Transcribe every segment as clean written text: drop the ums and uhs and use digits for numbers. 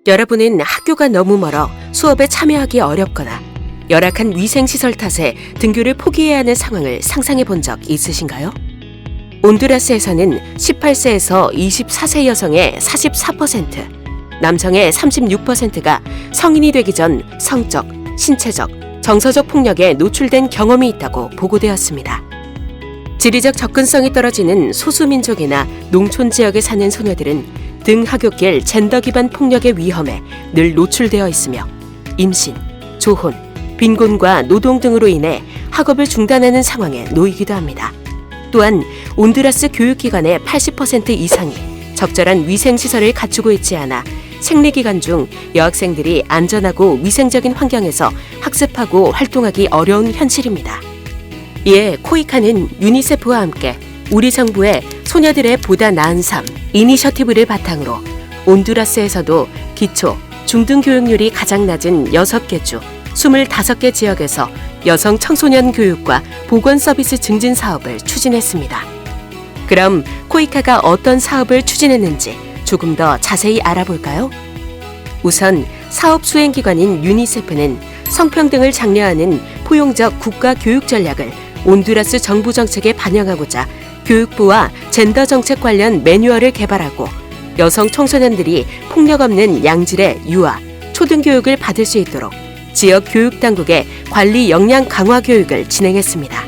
여러분은 학교가 너무 멀어 수업에 참여하기 어렵거나 열악한 위생시설 탓에 등교를 포기해야 하는 상황을 상상해 본 적 있으신가요? 온두라스에서는 18세에서 24세 여성의 44%, 남성의 36%가 성인이 되기 전 성적, 신체적, 정서적 폭력에 노출된 경험이 있다고 보고되었습니다. 지리적 접근성이 떨어지는 소수민족이나 농촌 지역에 사는 소녀들은 등하굣길 젠더 기반 폭력의 위험에 늘 노출되어 있으며 임신, 조혼, 빈곤과 노동 등으로 인해 학업을 중단하는 상황에 놓이기도 합니다. 또한 온두라스 교육기관의 80% 이상이 적절한 위생시설을 갖추고 있지 않아 생리기간 중 여학생들이 안전하고 위생적인 환경에서 학습하고 활동하기 어려운 현실입니다. 이에 코이카는 유니세프와 함께 우리 정부의 소녀들의 보다 나은 삶 이니셔티브를 바탕으로 온두라스에서도 기초, 중등 교육률이 가장 낮은 6개 주 25개 지역에서 여성 청소년 교육과 보건 서비스 증진 사업을 추진했습니다. 그럼 코이카가 어떤 사업을 추진했는지 조금 더 자세히 알아볼까요? 우선 사업 수행기관인 유니세프는 성평등을 장려하는 포용적 국가 교육 전략을 온두라스 정부 정책에 반영하고자 교육부와 젠더 정책 관련 매뉴얼을 개발하고 여성 청소년들이 폭력 없는 양질의 유아, 초등교육을 받을 수 있도록 지역 교육당국의 관리 역량 강화 교육을 진행했습니다.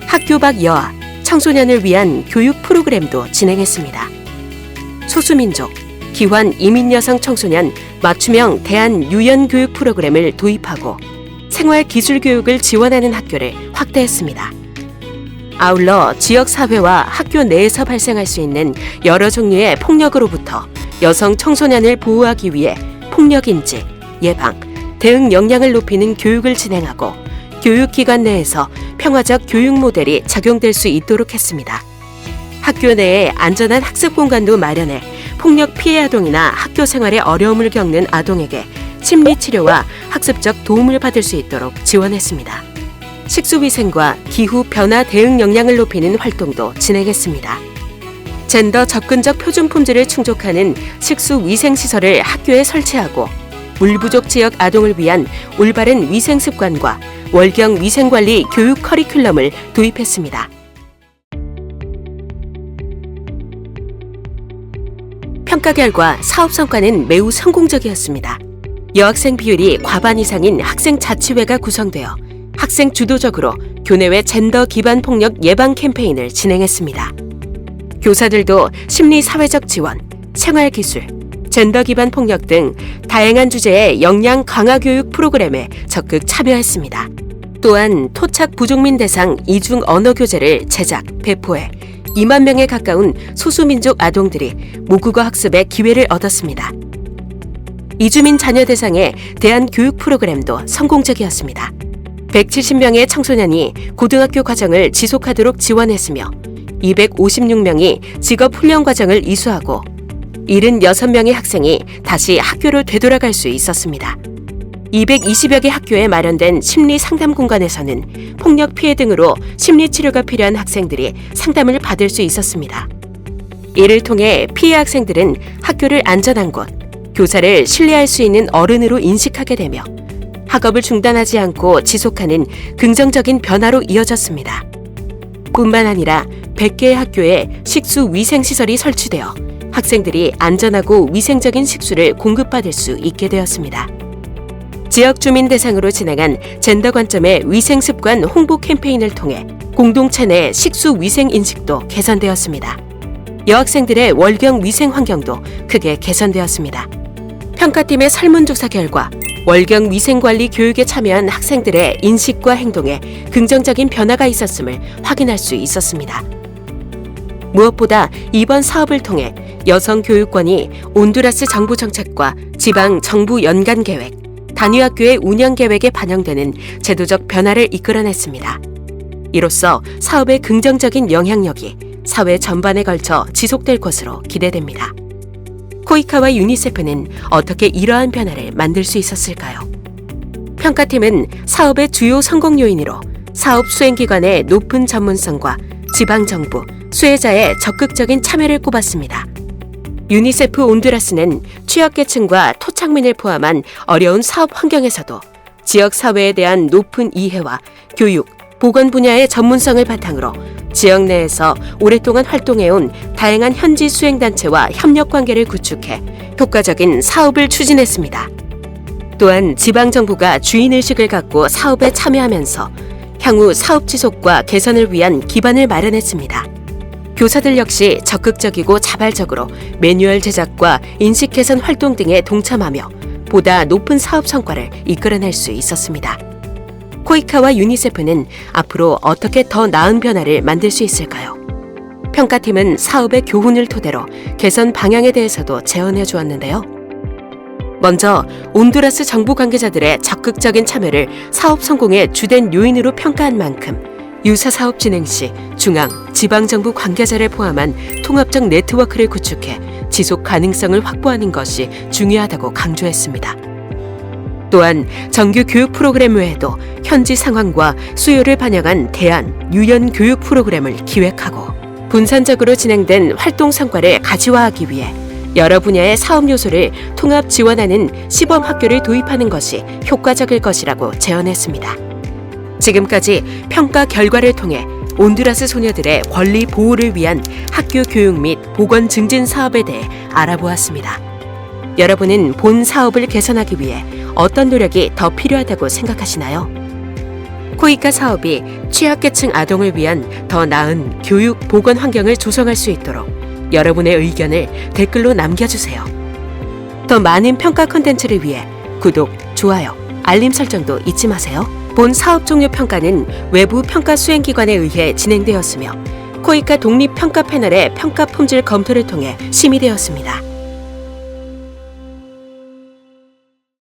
학교 밖 여아, 청소년을 위한 교육 프로그램도 진행했습니다. 소수민족, 기환 이민 여성 청소년 맞춤형 대안 유연 교육 프로그램을 도입하고 생활 기술 교육을 지원하는 학교를 확대했습니다. 아울러 지역사회와 학교 내에서 발생할 수 있는 여러 종류의 폭력으로부터 여성 청소년을 보호하기 위해 폭력인지, 예방, 대응 역량을 높이는 교육을 진행하고 교육기관 내에서 평화적 교육 모델이 적용될 수 있도록 했습니다. 학교 내에 안전한 학습 공간도 마련해 폭력 피해 아동이나 학교 생활에 어려움을 겪는 아동에게 심리치료와 학습적 도움을 받을 수 있도록 지원했습니다. 식수위생과 기후 변화 대응 역량을 높이는 활동도 진행했습니다. 젠더 접근적 표준 품질을 충족하는 식수위생시설을 학교에 설치하고 물 부족 지역 아동을 위한 올바른 위생 습관과 월경 위생관리 교육 커리큘럼을 도입했습니다. 평가 결과 사업 성과는 매우 성공적이었습니다. 여학생 비율이 과반 이상인 학생 자치회가 구성되어 학생 주도적으로 교내외 젠더 기반 폭력 예방 캠페인을 진행했습니다. 교사들도 심리 사회적 지원, 생활 기술, 젠더 기반 폭력 등 다양한 주제의 역량 강화 교육 프로그램에 적극 참여했습니다. 또한 토착 부족민 대상 이중 언어 교재를 제작, 배포해 2만 명에 가까운 소수민족 아동들이 모국어 학습의 기회를 얻었습니다. 이주민 자녀 대상의 대안 교육 프로그램도 성공적이었습니다. 170명의 청소년이 고등학교 과정을 지속하도록 지원했으며 256명이 직업훈련 과정을 이수하고 76명의 학생이 다시 학교로 되돌아갈 수 있었습니다. 220여 개 학교에 마련된 심리상담 공간에서는 폭력 피해 등으로 심리치료가 필요한 학생들이 상담을 받을 수 있었습니다. 이를 통해 피해 학생들은 학교를 안전한 곳, 교사를 신뢰할 수 있는 어른으로 인식하게 되며 학업을 중단하지 않고 지속하는 긍정적인 변화로 이어졌습니다. 뿐만 아니라 100개의 학교에 식수 위생시설이 설치되어 학생들이 안전하고 위생적인 식수를 공급받을 수 있게 되었습니다. 지역 주민 대상으로 진행한 젠더 관점의 위생습관 홍보 캠페인을 통해 공동체 내 식수 위생 인식도 개선되었습니다. 여학생들의 월경 위생 환경도 크게 개선되었습니다. 평가팀의 설문조사 결과 월경 위생관리 교육에 참여한 학생들의 인식과 행동에 긍정적인 변화가 있었음을 확인할 수 있었습니다. 무엇보다 이번 사업을 통해 여성 교육권이 온두라스 정부 정책과 지방 정부 연간 계획, 단위학교의 운영 계획에 반영되는 제도적 변화를 이끌어냈습니다. 이로써 사업의 긍정적인 영향력이 사회 전반에 걸쳐 지속될 것으로 기대됩니다. 코이카와 유니세프는 어떻게 이러한 변화를 만들 수 있었을까요? 평가팀은 사업의 주요 성공 요인으로 사업 수행기관의 높은 전문성과 지방정부, 수혜자의 적극적인 참여를 꼽았습니다. 유니세프 온두라스는 취약계층과 토착민을 포함한 어려운 사업 환경에서도 지역 사회에 대한 높은 이해와 교육, 보건 분야의 전문성을 바탕으로 지역 내에서 오랫동안 활동해온 다양한 현지 수행단체와 협력관계를 구축해 효과적인 사업을 추진했습니다. 또한 지방정부가 주인의식을 갖고 사업에 참여하면서 향후 사업 지속과 개선을 위한 기반을 마련했습니다. 교사들 역시 적극적이고 자발적으로 매뉴얼 제작과 인식 개선 활동 등에 동참하며 보다 높은 사업 성과를 이끌어낼 수 있었습니다. 코이카와 유니세프는 앞으로 어떻게 더 나은 변화를 만들 수 있을까요? 평가팀은 사업의 교훈을 토대로 개선 방향에 대해서도 제언해 주었는데요. 먼저 온두라스 정부 관계자들의 적극적인 참여를 사업 성공의 주된 요인으로 평가한 만큼 유사 사업 진행 시 중앙, 지방정부 관계자를 포함한 통합적 네트워크를 구축해 지속 가능성을 확보하는 것이 중요하다고 강조했습니다. 또한 정규 교육 프로그램 외에도 현지 상황과 수요를 반영한 대안, 유연 교육 프로그램을 기획하고 분산적으로 진행된 활동 성과를 가지화하기 위해 여러 분야의 사업 요소를 통합 지원하는 시범 학교를 도입하는 것이 효과적일 것이라고 제언했습니다. 지금까지 평가 결과를 통해 온두라스 소녀들의 권리 보호를 위한 학교 교육 및 보건 증진 사업에 대해 알아보았습니다. 여러분은 본 사업을 개선하기 위해 어떤 노력이 더 필요하다고 생각하시나요? 코이카 사업이 취약계층 아동을 위한 더 나은 교육, 보건 환경을 조성할 수 있도록 여러분의 의견을 댓글로 남겨주세요. 더 많은 평가 콘텐츠를 위해 구독, 좋아요, 알림 설정도 잊지 마세요. 본 사업 종료 평가는 외부 평가 수행기관에 의해 진행되었으며 코이카 독립평가 패널의 평가 품질 검토를 통해 심의되었습니다.